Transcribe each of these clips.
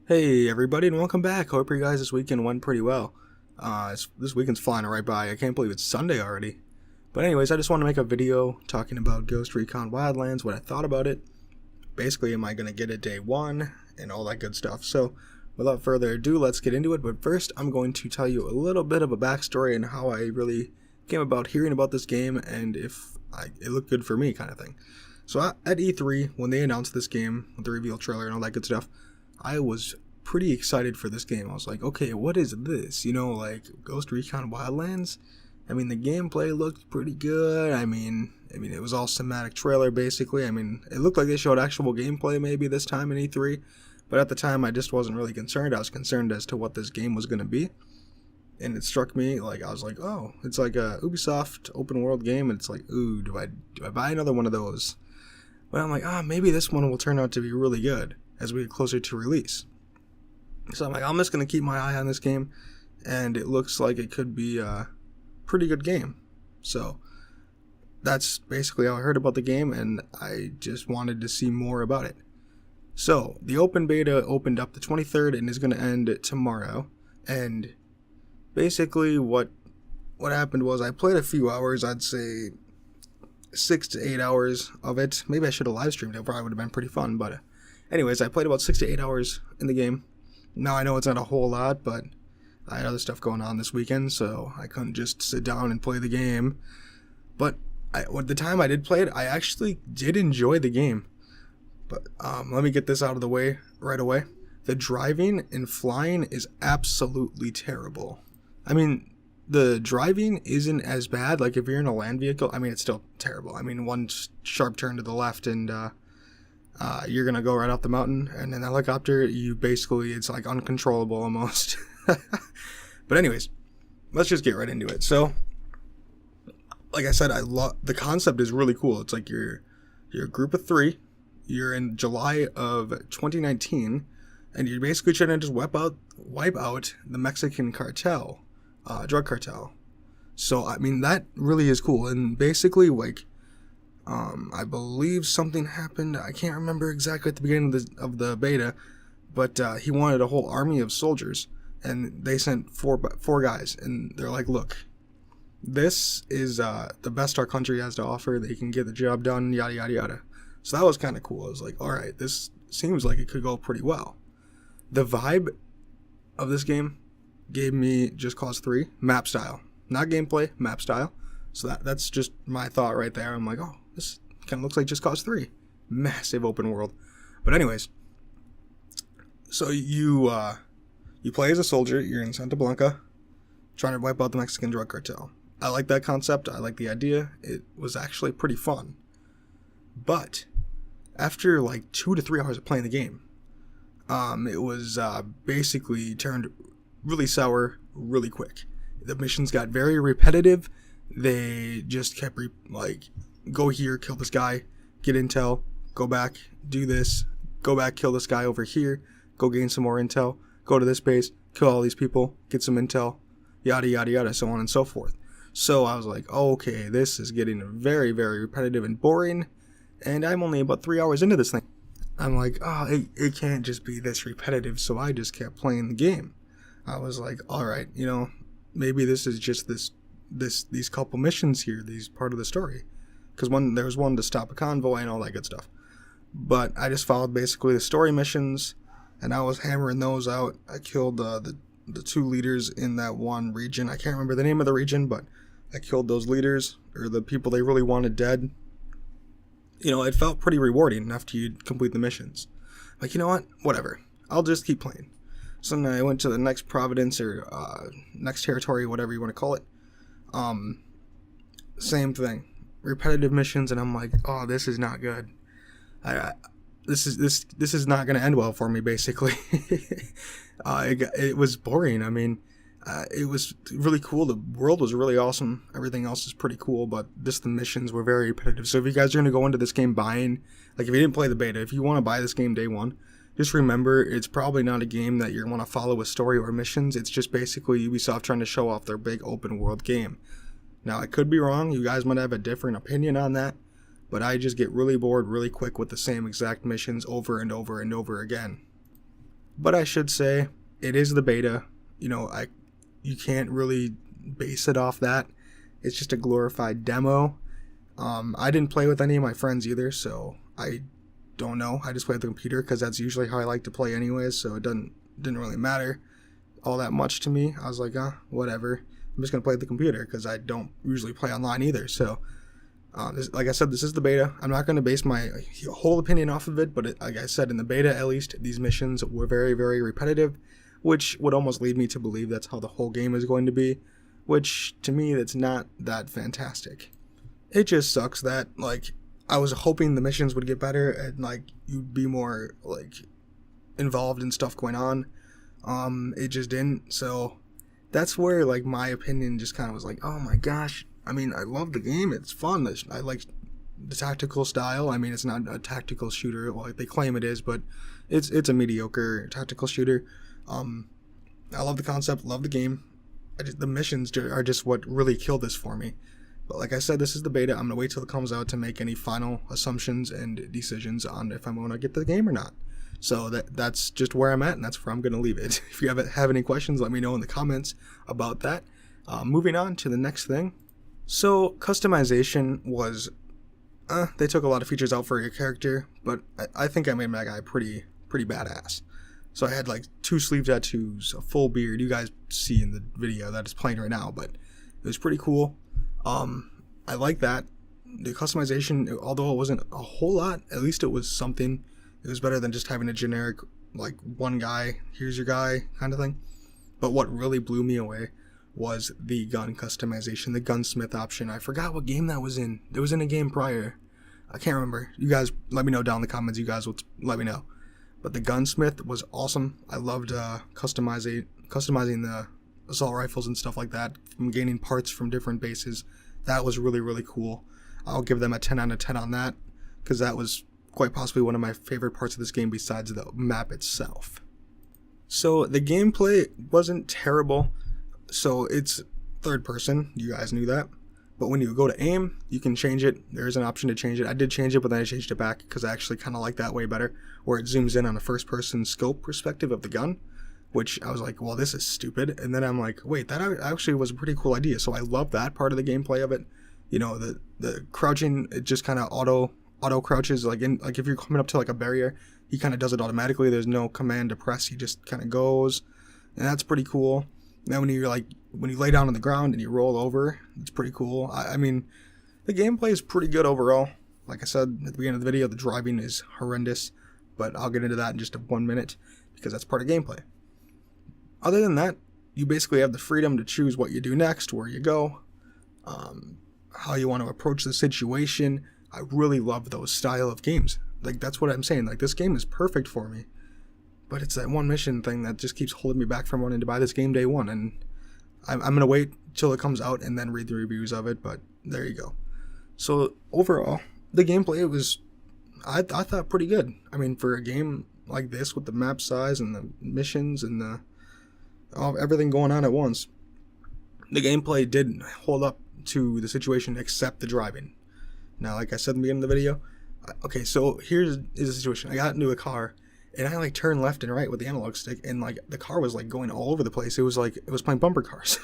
Hey everybody, and welcome back. Hope you guys this weekend went pretty well. This weekend's flying right by. I can't believe it's Sunday already. But anyways, I just want to make a video talking about Recon Wildlands, what I thought about it. Basically, am I going to get it day one, and all that good stuff. So, without further ado, let's get into it. But first, I'm going to tell you a little bit of a backstory and how I really came about hearing about this game, and if it looked good for me, kind of thing. So at E3, when they announced this game, with the reveal trailer and all that good stuff, I was pretty excited for this game. I was like, okay, what is this? You know, like Ghost Recon Wildlands? I mean, the gameplay looked pretty good. I mean, it was all cinematic trailer basically. I mean, it looked like they showed actual gameplay maybe this time in E3, but at the time I just wasn't really concerned. I was concerned as to what this game was going to be. And it struck me, like, I was like, oh, it's like a Ubisoft open world game, and it's like, ooh, do I buy another one of those? But I'm like, maybe this one will turn out to be really good as we get closer to release. So I'm like, I'm just going to keep my eye on this game, and it looks like it could be a pretty good game. So that's basically how I heard about the game, and I just wanted to see more about it. So the open beta opened up the 23rd and is going to end tomorrow, and basically what happened was I played a few hours, I'd say 6 to 8 hours of it. Maybe I should have live streamed it, probably would have been pretty fun, but anyways, I played about 6 to 8 hours in the game. Now I know it's not a whole lot, but I had other stuff going on this weekend, so I couldn't just sit down and play the game. But at the time I did play it, I actually did enjoy the game. But let me get this out of the way right away. The driving and flying is absolutely terrible. I mean, the driving isn't as bad. Like if you're in a land vehicle, I mean, it's still terrible. I mean, one sharp turn to the left and you're gonna go right off the mountain, and in the helicopter, it's like uncontrollable almost. But anyways, let's just get right into it. So, like I said, the concept is really cool. It's like you're a group of 3. You're in July of 2019, and you're basically trying to just wipe out the Mexican cartel, drug cartel. So I mean, that really is cool. And basically, like, I believe something happened. I can't remember exactly at the beginning of the beta, but he wanted a whole army of soldiers, and they sent four guys, and they're like, look, this is the best our country has to offer. They can get the job done, yada yada yada. So that was kind of cool. I was like, all right, this seems like it could go pretty well. The vibe of this game gave me Just Cause 3 map style, not gameplay, map style. So that's just my thought right there. I'm like, oh, this kind of looks like Just Cause 3. Massive open world. But anyways, so you play as a soldier. You're in Santa Blanca, trying to wipe out the Mexican drug cartel. I like that concept. I like the idea. It was actually pretty fun. But after like 2 to 3 hours of playing the game, it was basically turned really sour really quick. The missions got very repetitive. They just kept go here, kill this guy, get intel, go back, do this, go back, kill this guy over here, go gain some more intel, go to this base, kill all these people, get some intel, yada yada yada, so on and so forth. So I was like, oh, okay, this is getting very, very repetitive and boring, and I'm only about 3 hours into this thing. I'm like, it can't just be this repetitive, so I just kept playing the game. I was like, alright, maybe this is just these couple missions here, these part of the story. Because there was one to stop a convoy and all that good stuff. But I just followed basically the story missions, and I was hammering those out. I killed the 2 leaders in that one region. I can't remember the name of the region, but I killed those leaders, or the people they really wanted dead. It felt pretty rewarding after you complete the missions. Like, you know what? Whatever. I'll just keep playing. So then I went to the next province, or next territory, whatever you want to call it. Same thing. Repetitive missions, and I'm like, oh, this is not good. This is not going to end well for me, basically. It was boring. I mean, it was really cool. The world was really awesome. Everything else is pretty cool, but just the missions were very repetitive. So if you guys are going to go into this game buying, like if you didn't play the beta, if you want to buy this game day one, just remember it's probably not a game that you want to follow a story or missions. It's just basically Ubisoft trying to show off their big open world game. Now, I could be wrong. You guys might have a different opinion on that, but I just get really bored really quick with the same exact missions over and over and over again. But I should say, it is the beta. You can't really base it off that. It's just a glorified demo. I didn't play with any of my friends either, so I don't know. I just played the computer because that's usually how I like to play anyways, so it didn't really matter all that much to me. I was like, whatever. I'm just going to play the computer because I don't usually play online either. So, like I said, this is the beta. I'm not going to base my whole opinion off of it, but like I said, in the beta at least, these missions were very, very repetitive, which would almost lead me to believe that's how the whole game is going to be, which to me, that's not that fantastic. It just sucks that, like, I was hoping the missions would get better and, like, you'd be more, like, involved in stuff going on. It just didn't, so that's where, like, my opinion just kind of was like, oh my gosh, I mean, I love the game, it's fun, I like the tactical style. I mean, it's not a tactical shooter like they claim it is, but it's a mediocre tactical shooter. I love the concept, love the game. The missions are just what really killed this for me. But like I said, this is the beta. I'm going to wait till it comes out to make any final assumptions and decisions on if I'm going to get the game or not. So that's just where I'm at, and that's where I'm going to leave it. If you have any questions, let me know in the comments about that. Moving on to the next thing. So customization was, they took a lot of features out for your character, but I think I made my guy pretty badass. So I had like 2 sleeve tattoos, a full beard. You guys see in the video that is playing right now, but it was pretty cool. I like that. The customization, although it wasn't a whole lot, at least it was something. It was better than just having a generic, like, one guy, here's your guy kind of thing. But what really blew me away was the gun customization, the gunsmith option. I forgot what game that was in. It was in a game prior. I can't remember. You guys let me know down in the comments. You guys will let me know. But the gunsmith was awesome. I loved customizing the assault rifles and stuff like that, from gaining parts from different bases. That was really, really cool. I'll give them a 10 out of 10 on that, because that was quite possibly one of my favorite parts of this game besides the map itself. So the gameplay wasn't terrible. So it's third person, you guys knew that. But when you go to aim, you can change it. There's an option to change it. I did change it, but then I changed it back because I actually kind of like that way better, where it zooms in on a first person scope perspective of the gun, which I was like, well, this is stupid. And then I'm like, wait, that actually was a pretty cool idea. So I love that part of the gameplay of it. The crouching, it just kind of auto crouches, like if you're coming up to like a barrier, he kind of does it automatically. There's no command to press. He just kind of goes, and that's pretty cool. Now when you lay down on the ground and you roll over, it's pretty cool. I mean, the gameplay is pretty good overall. Like I said at the beginning of the video, the driving is horrendous, but I'll get into that in just 1 minute because that's part of gameplay. Other than that, you basically have the freedom to choose what you do next, where you go, how you want to approach the situation. I really love those style of games. Like, that's what I'm saying. Like, this game is perfect for me. But it's that one mission thing that just keeps holding me back from wanting to buy this game day one. And I'm going to wait till it comes out and then read the reviews of it. But there you go. So overall, the gameplay was, I thought, pretty good. I mean, for a game like this with the map size and the missions and everything going on at once, the gameplay did hold up to the situation except the driving. Now, like I said in the beginning of the video, okay, so here's the situation. I got into a car, and I, like, turned left and right with the analog stick, and, like, the car was, like, going all over the place. It was like, it was playing bumper cars.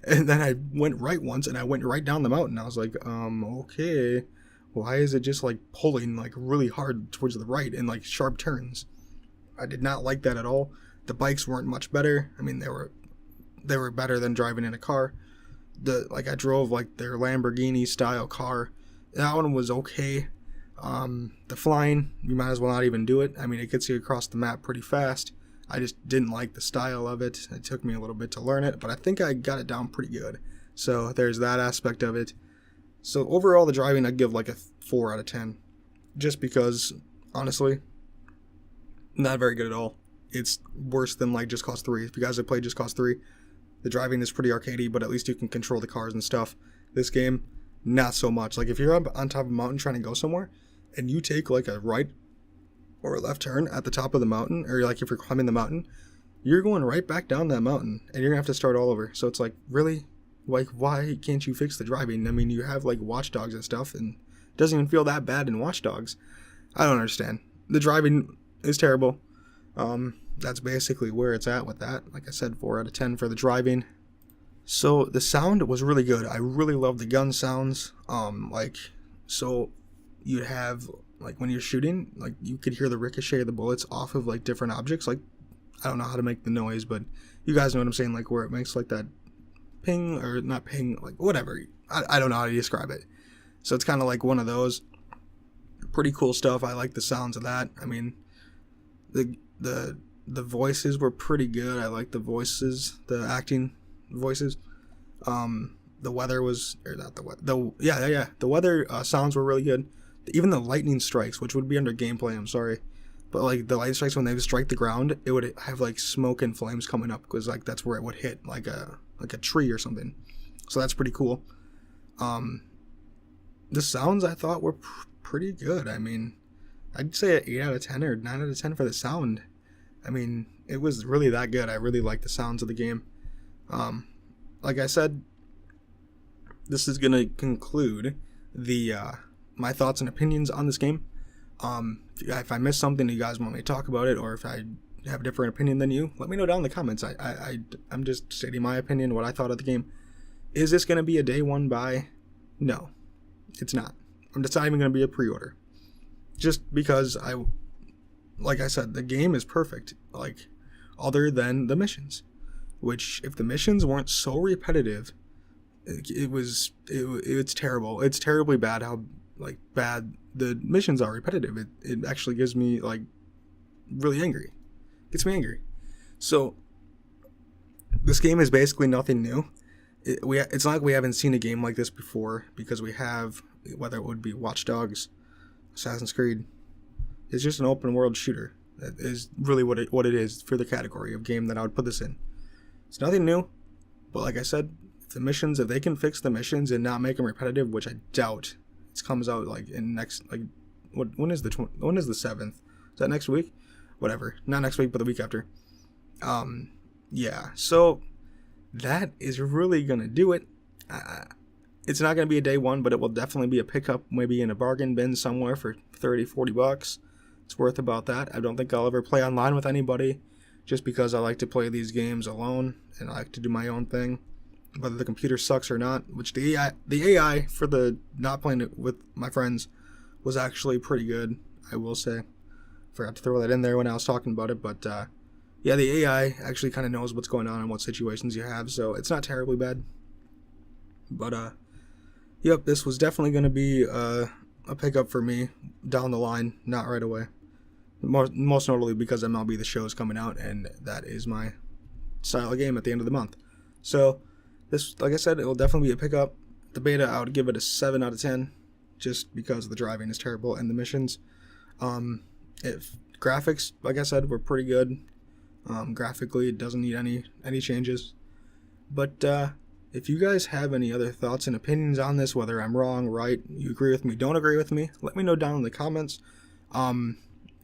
And then I went right once, and I went right down the mountain. I was like, okay, why is it just, like, pulling, like, really hard towards the right in, like, sharp turns? I did not like that at all. The bikes weren't much better. I mean, they were better than driving in a car. I drove, like, their Lamborghini style car. That one was okay. The flying, you might as well not even do it. I mean, it gets you across the map pretty fast. I just didn't like the style of it. It took me a little bit to learn it, but I think I got it down pretty good. So there's that aspect of it. So overall, the driving, I'd give like a 4 out of 10. Just because, honestly, not very good at all. It's worse than, like, Just Cause 3. If you guys have played Just Cause 3, the driving is pretty arcadey, but at least you can control the cars and stuff. This game, not so much. Like, if you're up on top of a mountain trying to go somewhere, and you take, like, a right or a left turn at the top of the mountain, or, like, if you're climbing the mountain, you're going right back down that mountain, and you're gonna have to start all over. So it's like, really? Like, why can't you fix the driving? I mean, you have, like, Watch Dogs and stuff, and it doesn't even feel that bad in Watch Dogs. I don't understand. The driving is terrible. That's basically where it's at with that. Like I said, 4 out of 10 for the driving. So the sound was really good. I really love the gun sounds. So you'd have, like, when you're shooting, like, you could hear the ricochet of the bullets off of, like, different objects. Like, I don't know how to make the noise, but you guys know what I'm saying, like, where it makes, like, that ping, or not ping, like, whatever. I don't know how to describe it. So it's kind of like one of those. Pretty cool stuff. I like the sounds of that. I mean, the voices were pretty good. I like the voices, the acting voices. The weather was, or not the weather, the weather sounds were really good. Even the lightning strikes, which would be under gameplay, I'm sorry, but like the lightning strikes, when they would strike the ground, it would have like smoke and flames coming up, because like that's where it would hit like a tree or something. So that's pretty cool. The sounds I thought were pretty good. I mean, I'd say an 8 out of 10 or 9 out of 10 for the sound. I mean, it was really that good. I really like the sounds of the game. Like I said, this is gonna conclude the my thoughts and opinions on this game. If I missed something, you guys want me to talk about it, or if I have a different opinion than you, let me know down in the comments. I'm just stating my opinion, what I thought of the game. Is this gonna be a day one buy? No, it's not. It's not even gonna be a pre-order. Just because like I said, the game is perfect. Like, other than the missions, which, if the missions weren't so repetitive, it's terrible. It's terribly bad how, like, bad the missions are repetitive. It actually gives me, like, really angry. Gets me angry. So this game is basically nothing new. It's not like we haven't seen a game like this before, because we have, whether it would be Watch Dogs, Assassin's Creed. It's just an open world shooter. That is really what it is for the category of game that I would put this in. It's nothing new, but like I said, if they can fix the missions and not make them repetitive, which I doubt. It comes out like in next, like, when is the 7th? Is that next week? Whatever, not next week, but the week after. Yeah. So that is really gonna do it. It's not gonna be a day one, but it will definitely be a pickup, maybe in a bargain bin somewhere for $30-$40. It's worth about that. I don't think I'll ever play online with anybody, just because I like to play these games alone and I like to do my own thing, whether the computer sucks or not. Which the AI for the not playing it with my friends was actually pretty good, I will say. Forgot to throw that in there when I was talking about it, but yeah, the AI actually kind of knows what's going on and what situations you have, so it's not terribly bad. But yep, this was definitely going to be a pickup for me down the line, not right away. Most notably because MLB The Show is coming out, and that is my style of game at the end of the month. So this, like I said, it will definitely be a pickup. The beta, I would give it a 7 out of 10, just because the driving is terrible and the missions. If graphics, like I said, were pretty good. Graphically, it doesn't need any changes. But if you guys have any other thoughts and opinions on this, whether I'm wrong, right, you agree with me, don't agree with me, let me know down in the comments.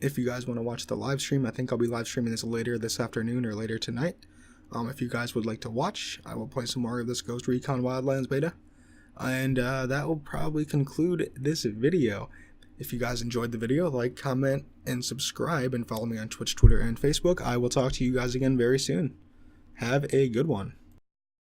If you guys want to watch the live stream, I think I'll be live streaming this later this afternoon or later tonight. If you guys would like to watch, I will play some more of this Ghost Recon Wildlands beta. And that will probably conclude this video. If you guys enjoyed the video, like, comment, and subscribe, and follow me on Twitch, Twitter, and Facebook. I will talk to you guys again very soon. Have a good one.